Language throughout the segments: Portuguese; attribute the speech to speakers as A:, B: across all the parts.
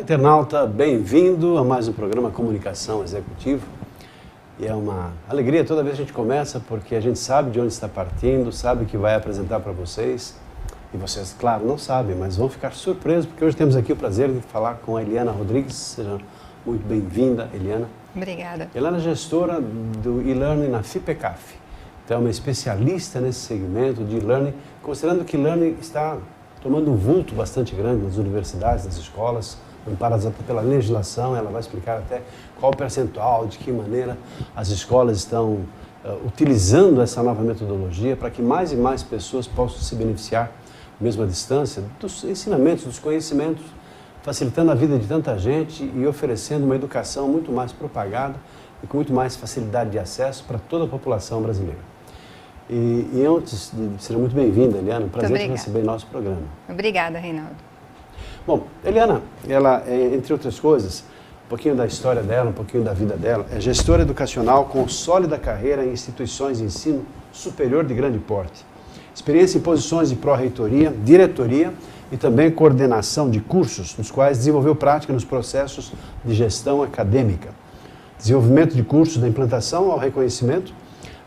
A: internauta, bem-vindo a mais um programa Comunicação Executiva. E é uma alegria toda vez que a gente começa, porque a gente sabe de onde está partindo, sabe o que vai apresentar para vocês. E vocês, claro, não sabem, mas vão ficar surpresos, porque hoje temos aqui o prazer de falar com a Eliana Rodrigues. Seja muito bem-vinda, Eliana.
B: Obrigada.
A: Eliana é gestora do e-learning na FIPECAF. Então é uma especialista nesse segmento de e-learning, considerando que e-learning está tomando um vulto bastante grande nas universidades, nas escolas, amparadas até pela legislação. Ela vai explicar até qual o percentual, de que maneira as escolas estão utilizando essa nova metodologia para que mais e mais pessoas possam se beneficiar, mesmo à distância, dos ensinamentos, dos conhecimentos, facilitando a vida de tanta gente e oferecendo uma educação muito mais propagada e com muito mais facilidade de acesso para toda a população brasileira. E antes, seja muito bem-vinda, Eliana, um prazer te receber em nosso programa.
B: Obrigada, Reinaldo.
A: Bom, Eliana, ela, entre outras coisas, um pouquinho da história dela, um pouquinho da vida dela, é gestora educacional com sólida carreira em instituições de ensino superior de grande porte. Experiência em posições de pró-reitoria, diretoria e também coordenação de cursos, nos quais desenvolveu prática nos processos de gestão acadêmica. Desenvolvimento de cursos da implantação ao reconhecimento,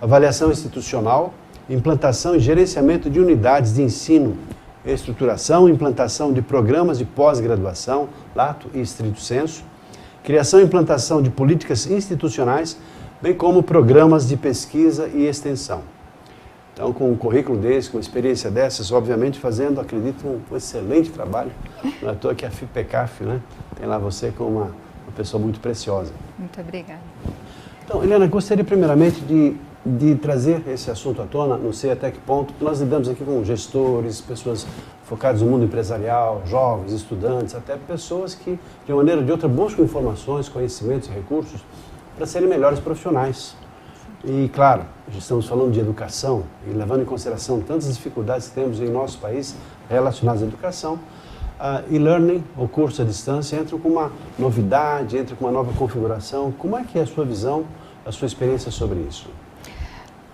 A: avaliação institucional, implantação e gerenciamento de unidades de ensino, estruturação e implantação de programas de pós-graduação, lato e estrito sensu, criação e implantação de políticas institucionais, bem como programas de pesquisa e extensão. Então, com um currículo desse, com uma experiência dessas, obviamente fazendo, acredito, um excelente trabalho. Não é à toa que a FIPECAF, né, tem lá você como uma pessoa muito preciosa.
B: Muito obrigada.
A: Então, Eliana, gostaria primeiramente de trazer esse assunto à tona, não sei até que ponto, porque nós lidamos aqui com gestores, pessoas focadas no mundo empresarial, jovens, estudantes, até pessoas que, de uma maneira ou de outra, buscam informações, conhecimentos e recursos para serem melhores profissionais. E, claro, estamos falando de educação e levando em consideração tantas dificuldades que temos em nosso país relacionadas à educação, e-learning, ou curso à distância, entra com uma novidade, entra com uma nova configuração. Como é que é a sua visão, a sua experiência sobre isso?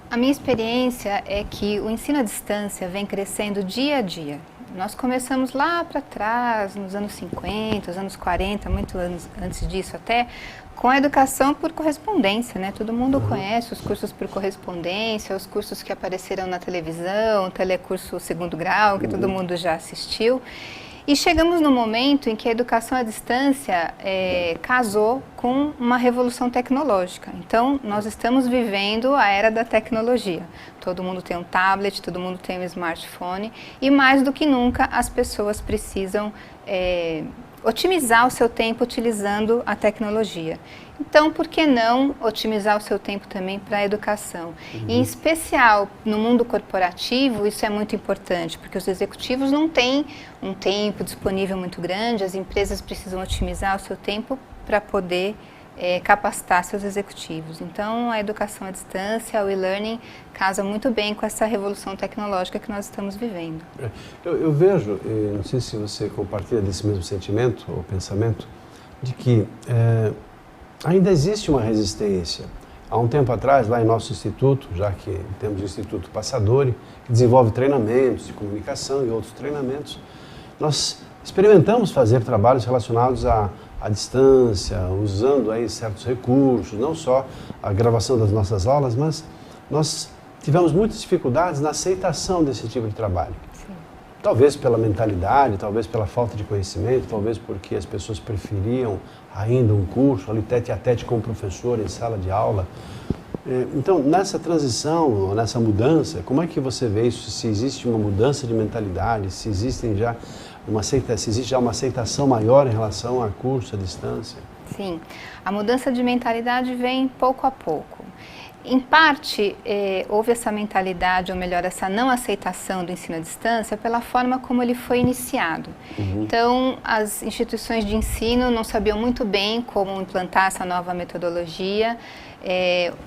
B: A minha experiência é que o ensino à distância vem crescendo dia a dia. Nós começamos lá para trás, nos anos 50, os anos 40, muito antes disso até, com a educação por correspondência, né? Todo mundo conhece os cursos por correspondência, os cursos que apareceram na televisão, o telecurso segundo grau, que todo mundo já assistiu. E chegamos no momento em que a educação à distância casou com uma revolução tecnológica. Então, nós estamos vivendo a era da tecnologia. Todo mundo tem um tablet, todo mundo tem um smartphone e, mais do que nunca, as pessoas precisam otimizar o seu tempo utilizando a tecnologia. Então, por que não otimizar o seu tempo também para a educação? Em especial, no mundo corporativo, isso é muito importante, porque os executivos não têm um tempo disponível muito grande, as empresas precisam otimizar o seu tempo para poder capacitar seus executivos. Então, a educação à distância, o e-learning, casa muito bem com essa revolução tecnológica que nós estamos vivendo.
A: Eu vejo, não sei se você compartilha desse mesmo sentimento ou pensamento, de que ainda existe uma resistência. Há um tempo atrás, lá em nosso instituto, já que temos o Instituto Passadori, que desenvolve treinamentos de comunicação e outros treinamentos, nós experimentamos fazer trabalhos relacionados à distância, usando aí certos recursos, não só a gravação das nossas aulas, mas nós tivemos muitas dificuldades na aceitação desse tipo de trabalho.
B: Sim.
A: Talvez pela mentalidade, talvez pela falta de conhecimento, talvez porque as pessoas preferiam ainda um curso ali tete a tete com o professor em sala de aula. Então, nessa transição, nessa mudança, como é que você vê isso? Se existe uma mudança de mentalidade, se existe já uma aceitação maior em relação a curso à distância?
B: Sim, a mudança de mentalidade vem pouco a pouco. Em parte, houve essa mentalidade, ou melhor, essa não aceitação do ensino à distância pela forma como ele foi iniciado. Então, as instituições de ensino não sabiam muito bem como implantar essa nova metodologia.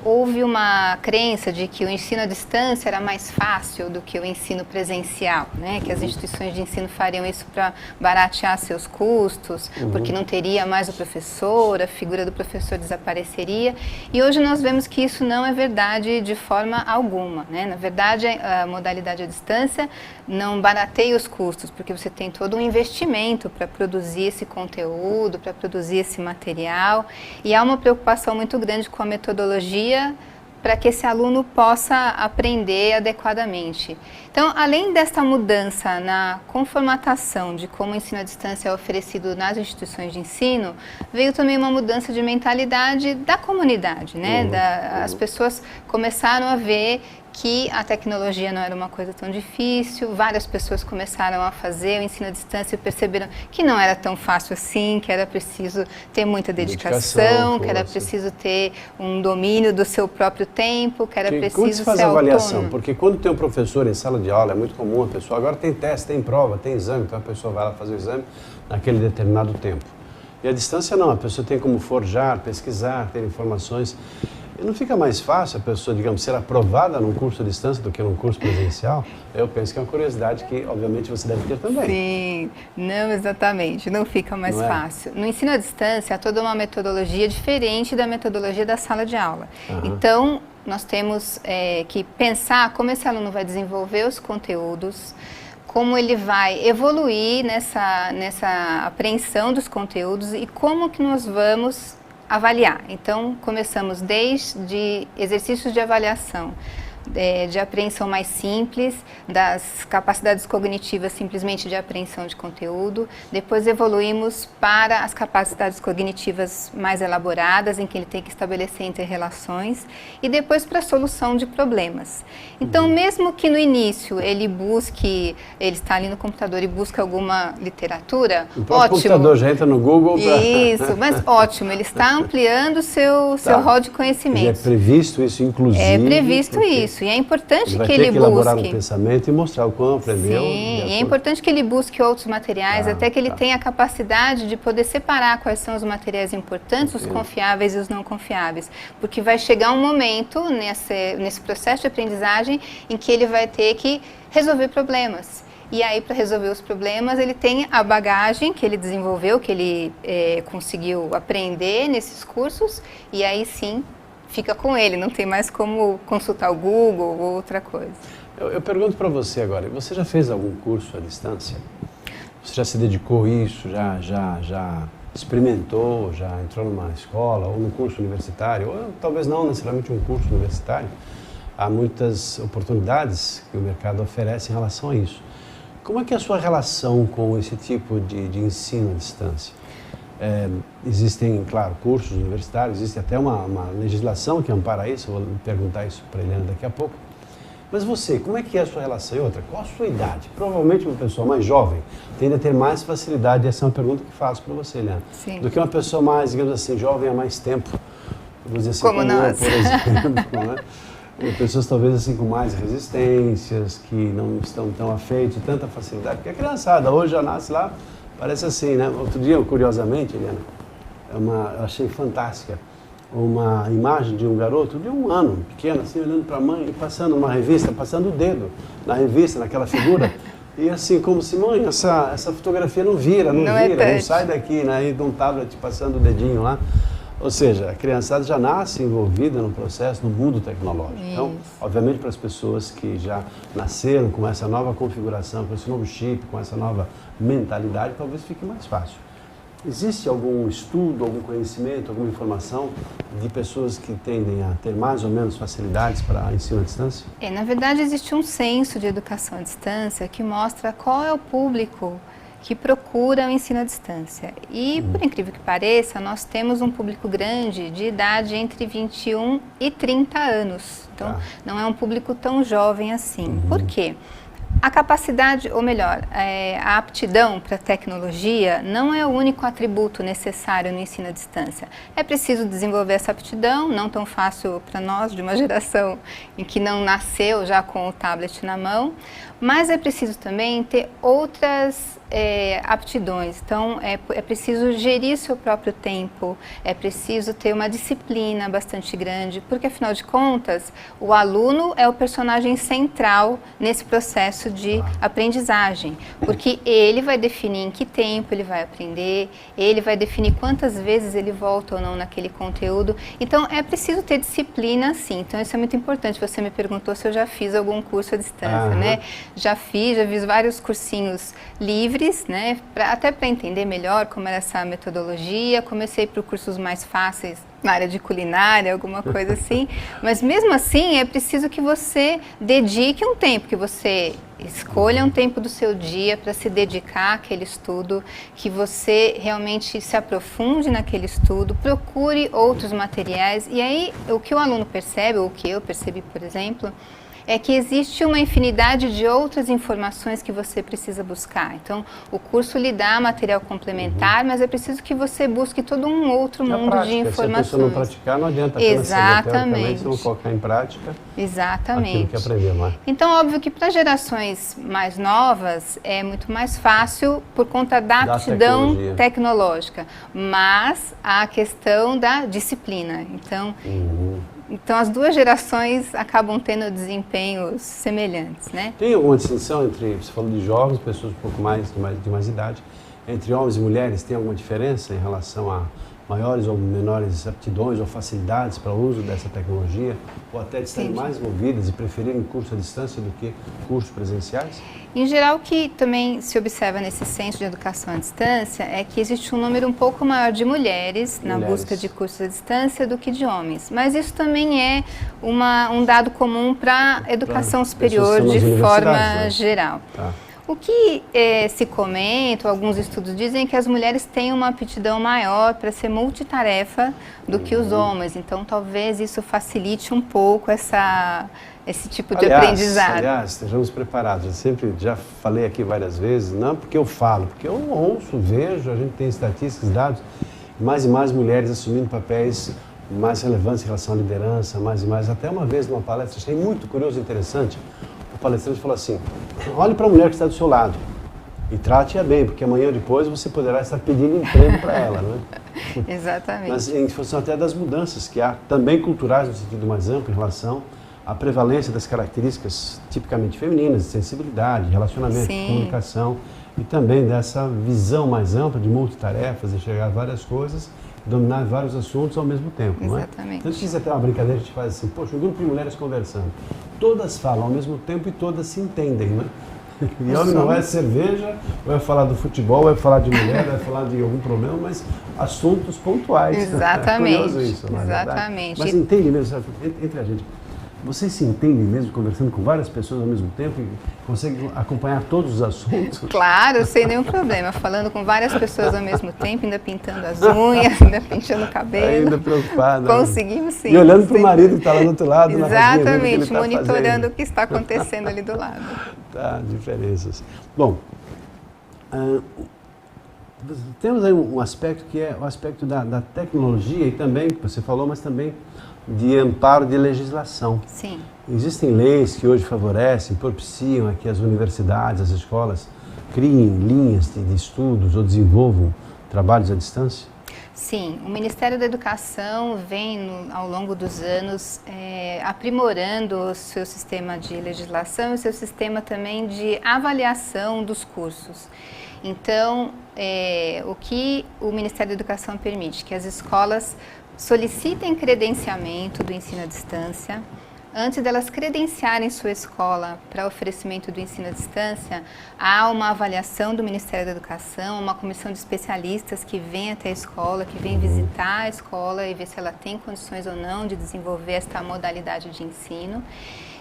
B: houve uma crença de que o ensino à distância era mais fácil do que o ensino presencial, né? Que as instituições de ensino fariam isso para baratear seus custos, porque não teria mais o professor, a figura do professor desapareceria. E hoje nós vemos que isso não é verdade de forma alguma, né? Na verdade, a modalidade à distância não barateia os custos, porque você tem todo um investimento para produzir esse conteúdo, para produzir esse material, e há uma preocupação muito grande com a metodologia para que esse aluno possa aprender adequadamente. Então, além desta mudança na conformatação de como o ensino à distância é oferecido nas instituições de ensino, veio também uma mudança de mentalidade da comunidade, né? As pessoas começaram a ver que a tecnologia não era uma coisa tão difícil, várias pessoas começaram a fazer o ensino à distância e perceberam que não era tão fácil assim, que era preciso ter muita dedicação, que era preciso ter um domínio do seu próprio tempo, que era preciso ser
A: Como se faz a avaliação?
B: autônomo.
A: Porque quando tem um professor em sala de aula, é muito comum a pessoa, agora tem teste, tem prova, tem exame, então a pessoa vai lá fazer o exame naquele determinado tempo. E a distância não, a pessoa tem como forjar, pesquisar, ter informações. E não fica mais fácil a pessoa, digamos, ser aprovada num curso à distância do que num curso presencial? Eu penso que é uma curiosidade que, obviamente, você deve ter também.
B: Sim, não exatamente, não fica mais
A: Não é?
B: fácil. No ensino à distância, há toda uma metodologia diferente da metodologia da sala de aula. Então, nós temos que pensar como esse aluno vai desenvolver os conteúdos, como ele vai evoluir nessa apreensão dos conteúdos e como que nós vamos avaliar. Então, começamos desde exercícios de avaliação, de apreensão mais simples, das capacidades cognitivas simplesmente de apreensão de conteúdo. Depois evoluímos para as capacidades cognitivas mais elaboradas, em que ele tem que estabelecer interrelações, e depois para a solução de problemas. Então, mesmo que no início ele está ali no computador e busca alguma literatura,
A: O próprio computador já entra no Google.
B: Isso, mas ótimo, ele está ampliando o seu rol de conhecimentos.
A: E é previsto isso, inclusive.
B: É previsto isso, e é importante que ele busque.
A: elaborar um pensamento e mostrar o quão aprendeu.
B: Sim, e é importante que ele busque outros materiais, até que ele tenha a capacidade de poder separar quais são os materiais importantes, os confiáveis e os não confiáveis. Porque vai chegar um momento nesse processo de aprendizagem em que ele vai ter que resolver problemas. E aí, para resolver os problemas, ele tem a bagagem que ele desenvolveu, que ele conseguiu aprender nesses cursos, e aí sim fica com ele, não tem mais como consultar o Google ou outra coisa.
A: Eu pergunto para você agora, você já fez algum curso à distância? Você já se dedicou a isso, já experimentou, já entrou numa escola ou num curso universitário, ou talvez não necessariamente um curso universitário? Há muitas oportunidades que o mercado oferece em relação a isso. Como é que é a sua relação com esse tipo de ensino à distância? Existem, claro, cursos universitários, existe até uma legislação que ampara isso, vou perguntar isso para a Eliana daqui a pouco. Mas você, como é que é a sua relação? E outra, qual a sua idade? Provavelmente uma pessoa mais jovem tende a ter mais facilidade, essa é uma pergunta que faço para você, Eliana, do que uma pessoa mais, digamos assim, jovem há mais tempo. Vou dizer assim,
B: como nós.
A: Eu, por exemplo, né? Pessoas talvez assim com mais resistências, que não estão tão afeitos, tanta facilidade, porque a criançada hoje já nasce lá, parece assim, né? Outro dia, curiosamente, Eliana, eu achei fantástica uma imagem de um garoto de 1 ano, pequeno, assim, olhando para a mãe e passando uma revista, passando o dedo na revista, naquela figura, e assim, como se, mãe, essa fotografia não vira, não sai daqui, né? E de um tablet passando o dedinho lá. Ou seja, a criançada já nasce envolvida no processo, no mundo tecnológico. Isso. Então, obviamente, para as pessoas que já nasceram com essa nova configuração, com esse novo chip, com essa nova mentalidade, talvez fique mais fácil. Existe algum estudo, algum conhecimento, alguma informação de pessoas que tendem a ter mais ou menos facilidades para ensino à distância?
B: Na verdade, existe um censo de educação à distância que mostra qual é o público que procura o ensino à distância. E, por incrível que pareça, nós temos um público grande de idade entre 21 e 30 anos. Então, não é um público tão jovem assim. Por quê? A capacidade, ou melhor, a aptidão para a tecnologia não é o único atributo necessário no ensino à distância. É preciso desenvolver essa aptidão, não tão fácil para nós, de uma geração em que não nasceu já com o tablet na mão, mas é preciso também ter outras aptidões. Então, é preciso gerir seu próprio tempo, é preciso ter uma disciplina bastante grande, porque, afinal de contas, o aluno é o personagem central nesse processo de aprendizagem, porque ele vai definir em que tempo ele vai aprender, ele vai definir quantas vezes ele volta ou não naquele conteúdo. Então, é preciso ter disciplina, sim. Então, isso é muito importante. Você me perguntou se eu já fiz algum curso à distância, né? Já fiz vários cursinhos livres, né? Até para entender melhor como era essa metodologia. Comecei por cursos mais fáceis na área de culinária, alguma coisa assim. Mas mesmo assim, é preciso que você dedique um tempo, que você escolha um tempo do seu dia para se dedicar àquele estudo, que você realmente se aprofunde naquele estudo, procure outros materiais. E aí, o que o aluno percebe, ou o que eu percebi, por exemplo, é que existe uma infinidade de outras informações que você precisa buscar. Então, o curso lhe dá material complementar, mas é preciso que você busque todo um outro mundo
A: prática,
B: de informações.
A: Se a pessoa não praticar, não adianta apenas saber teoricamente, se não colocar em prática aquilo que aprendeu, não é?
B: Então, óbvio que para gerações mais novas é muito mais fácil por conta da aptidão tecnológica, mas a questão da disciplina. Então, as duas gerações acabam tendo desempenhos semelhantes, né?
A: Tem alguma distinção entre, você falou de jovens, pessoas um pouco mais de mais idade, entre homens e mulheres, tem alguma diferença em relação a maiores ou menores aptidões ou facilidades para o uso dessa tecnologia, ou até de estarem mais envolvidas e preferirem curso à distância do que cursos presenciais?
B: Em geral, o que também se observa nesse centro de educação à distância é que existe um número um pouco maior de mulheres na busca de cursos à distância do que de homens. Mas isso também é um dado comum para a educação superior de forma geral. O que se comenta, alguns estudos dizem que as mulheres têm uma aptidão maior para ser multitarefa do que os homens. Então, talvez isso facilite um pouco esse tipo de aprendizado.
A: Aliás, estejamos preparados. Eu sempre já falei aqui várias vezes, não porque eu falo, porque eu ouço, vejo, a gente tem estatísticas, dados, mais e mais mulheres assumindo papéis mais relevantes em relação à liderança, mais e mais. Até uma vez numa palestra, achei muito curioso e interessante, o palestrante falou assim: olhe para a mulher que está do seu lado e trate-a bem, porque amanhã ou depois você poderá estar pedindo emprego para ela, não é?
B: Exatamente.
A: Mas em função até das mudanças que há, também culturais no sentido mais amplo, em relação à prevalência das características tipicamente femininas, de sensibilidade, relacionamento, comunicação, e também dessa visão mais ampla de multitarefas, de chegar a várias coisas, dominar vários assuntos ao mesmo tempo, não é?
B: Exatamente.
A: Então, se fizer até uma brincadeira, a gente faz assim: poxa, um grupo de mulheres conversando, todas falam ao mesmo tempo e todas se entendem, né? E homem não é cerveja, vai falar do futebol, vai falar de mulher, vai falar de algum problema, mas assuntos pontuais.
B: Exatamente.
A: É curioso isso, não é verdade?
B: Exatamente.
A: Mas entende mesmo, sabe, entre a gente, vocês se entendem mesmo conversando com várias pessoas ao mesmo tempo e conseguem acompanhar todos os assuntos?
B: Claro, sem nenhum problema. Falando com várias pessoas ao mesmo tempo, ainda pintando as unhas, ainda pintando o cabelo.
A: Ainda preocupado.
B: Conseguimos sim.
A: E olhando para o marido que está lá do outro lado.
B: Exatamente, monitorando o que está acontecendo ali do lado.
A: Tá, diferenças. Bom, temos aí um aspecto que é o aspecto da tecnologia e também, que você falou, mas também de amparo de legislação.
B: Sim.
A: Existem leis que hoje favorecem, propiciam a que as universidades, as escolas criem linhas de estudos ou desenvolvam trabalhos à distância?
B: Sim, o Ministério da Educação vem, ao longo dos anos, aprimorando o seu sistema de legislação e o seu sistema também de avaliação dos cursos. Então, o que o Ministério da Educação permite? Que as escolas solicitem credenciamento do ensino à distância. Antes delas credenciarem sua escola para oferecimento do ensino à distância, há uma avaliação do Ministério da Educação, uma comissão de especialistas que vem até a escola, que vem visitar a escola e ver se ela tem condições ou não de desenvolver esta modalidade de ensino.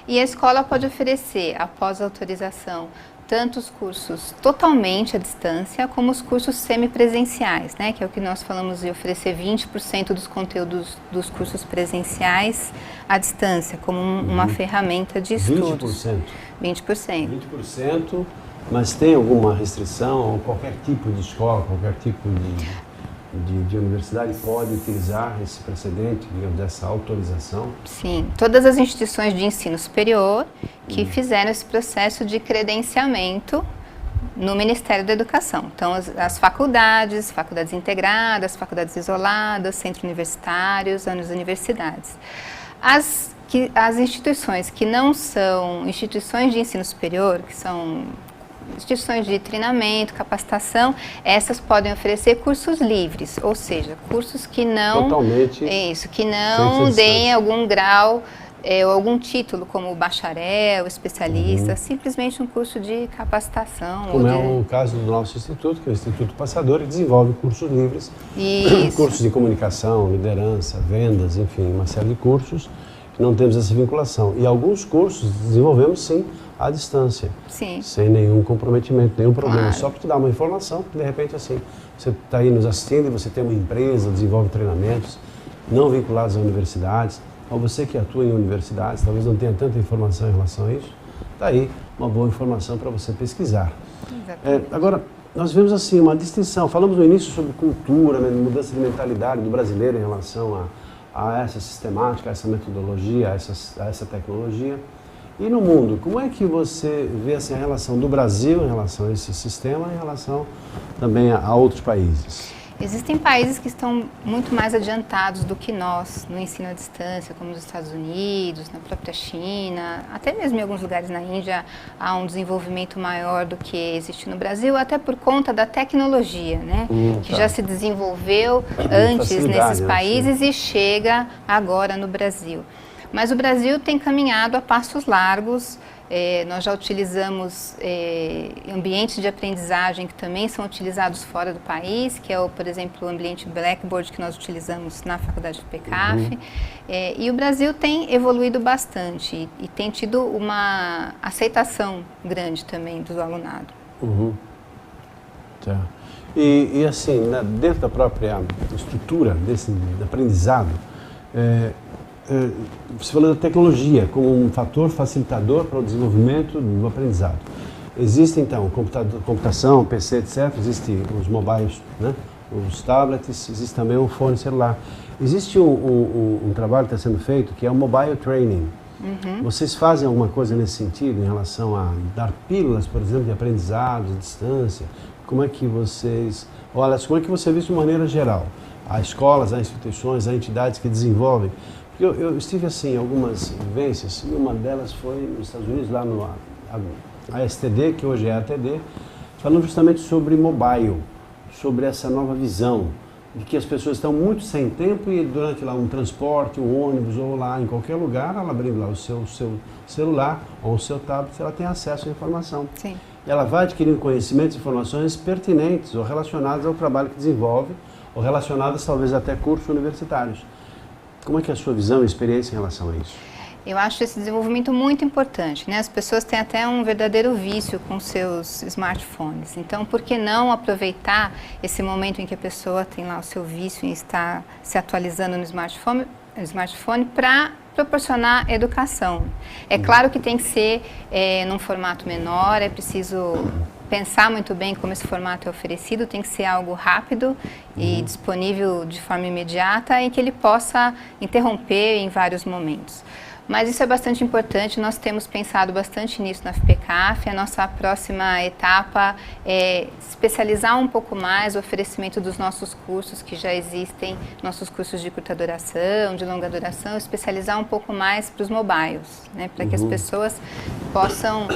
B: E a escola pode oferecer, após a autorização, tanto os cursos totalmente à distância, como os cursos semipresenciais, né? Que é o que nós falamos de oferecer 20% dos conteúdos dos cursos presenciais à distância, como uma ferramenta de estudos.
A: 20%?
B: 20%.
A: 20%, mas tem alguma restrição, ou qualquer tipo de escola, qualquer tipo de universidade pode utilizar esse precedente, digamos, dessa autorização?
B: Sim, todas as instituições de ensino superior que fizeram esse processo de credenciamento no Ministério da Educação. Então, as faculdades integradas, faculdades isoladas, centros universitários, as universidades. As instituições que não são instituições de ensino superior, que são instituições de treinamento, capacitação, essas podem oferecer cursos livres, ou seja, cursos que não...
A: Totalmente...
B: que não deem algum grau... ou algum título como bacharel, especialista, simplesmente um curso de capacitação.
A: Como é o caso do nosso instituto, que é o Instituto Passador, que desenvolve cursos livres, cursos de comunicação, liderança, vendas, enfim, uma série de cursos que não temos essa vinculação. E alguns cursos desenvolvemos, sim, à distância, sem nenhum comprometimento, nenhum problema, só para te dar uma informação, porque de repente assim, você está aí nos assistindo e você tem uma empresa, desenvolve treinamentos não vinculados a universidades, ou você que atua em universidades, talvez não tenha tanta informação em relação a isso, está aí uma boa informação para você pesquisar. Agora, nós vemos assim uma distinção, falamos no início sobre cultura, né, mudança de mentalidade do brasileiro em relação a essa sistemática, a essa metodologia, a essa tecnologia. E no mundo, como é que você vê assim, a relação do Brasil em relação a esse sistema, em relação também a outros países?
B: Existem países que estão muito mais adiantados do que nós no ensino à distância, como os Estados Unidos, na própria China, até mesmo em alguns lugares na Índia há um desenvolvimento maior do que existe no Brasil, até por conta da tecnologia, né? Que já se desenvolveu antes nesses países e chega agora no Brasil. Mas o Brasil tem caminhado a passos largos. Nós já utilizamos ambientes de aprendizagem que também são utilizados fora do país, que é, por exemplo, o ambiente Blackboard que nós utilizamos na Faculdade FPCAF. E o Brasil tem evoluído bastante e tem tido uma aceitação grande também do alunado.
A: Tá. E assim, dentro da própria estrutura desse aprendizado, você falou da tecnologia como um fator facilitador para o desenvolvimento do aprendizado. Existe então computação, PC, etc. Existem os mobiles, né? Os tablets, existe também o fone celular. Existe um trabalho que está sendo feito que é o mobile training. Vocês fazem alguma coisa nesse sentido em relação a dar pílulas, por exemplo, de aprendizado, de distância? Como é que vocês... Olha, como é que você vê isso de maneira geral? Há escolas, há instituições, há entidades que desenvolvem. Eu estive assim em algumas vivências e uma delas foi nos Estados Unidos, lá no ASTD, que hoje é ATD, falando justamente sobre mobile, sobre essa nova visão de que as pessoas estão muito sem tempo e durante lá um transporte, um ônibus ou lá em qualquer lugar, ela abrindo lá o seu celular ou o seu tablet, ela tem acesso à informação.
B: Sim.
A: Ela vai adquirindo conhecimentos e informações pertinentes ou relacionadas ao trabalho que desenvolve ou relacionadas talvez até cursos universitários. Como é que é a sua visão e experiência em relação a isso?
B: Eu acho esse desenvolvimento muito importante, né? As pessoas têm até um verdadeiro vício com seus smartphones. Então, por que não aproveitar esse momento em que a pessoa tem lá o seu vício em estar se atualizando no smartphone para proporcionar educação? É claro que tem que ser num formato menor, é preciso pensar muito bem como esse formato é oferecido, tem que ser algo rápido e disponível de forma imediata e que ele possa interromper em vários momentos. Mas isso é bastante importante, nós temos pensado bastante nisso na FPCAF. A nossa próxima etapa é especializar um pouco mais o oferecimento dos nossos cursos que já existem, nossos cursos de curta duração, de longa duração, especializar um pouco mais para os mobiles, né, para que as pessoas possam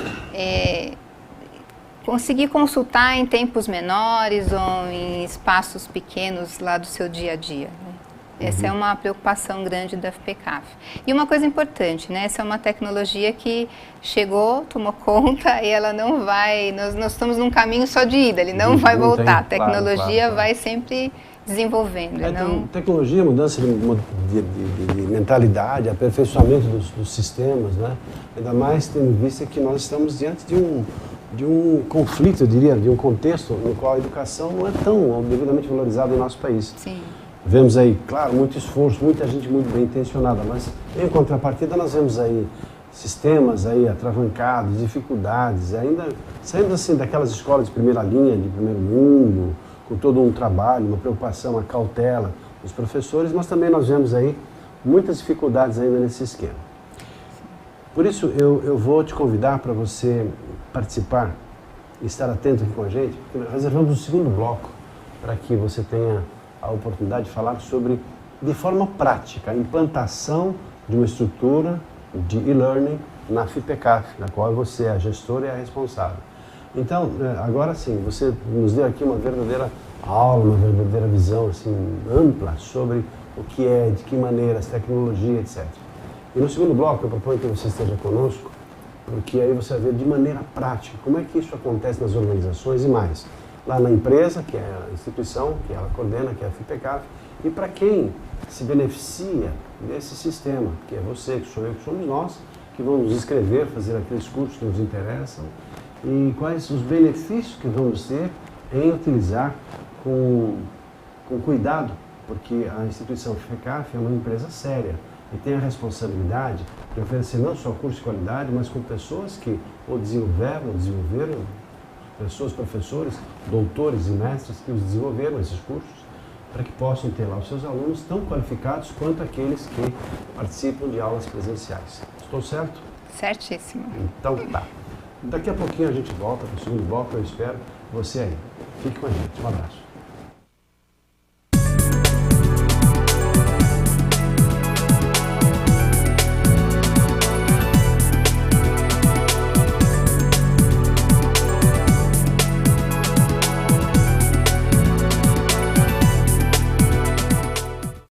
B: conseguir consultar em tempos menores ou em espaços pequenos lá do seu dia a dia, né? Essa é uma preocupação grande da FPCAF. E uma coisa importante, né? Essa é uma tecnologia que chegou, tomou conta e ela não vai... Nós estamos num caminho só de ida, ele não vai voltar. A tecnologia vai sempre desenvolvendo.
A: Então, tecnologia, mudança de mentalidade, aperfeiçoamento dos sistemas, né? Ainda mais tendo em vista que nós estamos diante de um conflito, eu diria, de um contexto no qual a educação não é tão devidamente valorizada em nosso país.
B: Sim.
A: Vemos aí, claro, muito esforço, muita gente muito bem intencionada, mas em contrapartida nós vemos aí sistemas aí atravancados, dificuldades, ainda saindo assim daquelas escolas de primeira linha, de primeiro mundo, com todo um trabalho, uma preocupação, uma cautela dos professores, mas também nós vemos aí muitas dificuldades ainda nesse esquema. Por isso eu vou te convidar para você participar estar atento aqui com a gente, porque reservamos um segundo bloco para que você tenha a oportunidade de falar sobre, de forma prática, a implantação de uma estrutura de e-learning na FIPECAF, na qual você é a gestora e a responsável. Então, agora sim, você nos deu aqui uma verdadeira aula, uma verdadeira visão assim, ampla sobre o que é, de que maneira, as tecnologias, etc. E no segundo bloco eu proponho que você esteja conosco, porque aí você vai ver de maneira prática como é que isso acontece nas organizações e mais. Lá na empresa, que é a instituição, que ela coordena, que é a FIPECAF, e para quem se beneficia desse sistema, que é você, que sou eu, que somos nós, que vamos nos inscrever, fazer aqueles cursos que nos interessam, e quais os benefícios que vamos ter em utilizar com cuidado, porque a instituição FIPECAF é uma empresa séria e tem a responsabilidade de oferecer não só curso de qualidade, mas com pessoas que ou desenvolveram, pessoas, professores, doutores e mestres que os desenvolveram esses cursos, para que possam ter lá os seus alunos tão qualificados quanto aqueles que participam de aulas presenciais. Estou certo?
B: Certíssimo.
A: Então tá. Daqui a pouquinho a gente volta para o segundo bloco, eu espero você aí. Fique com a gente. Um abraço.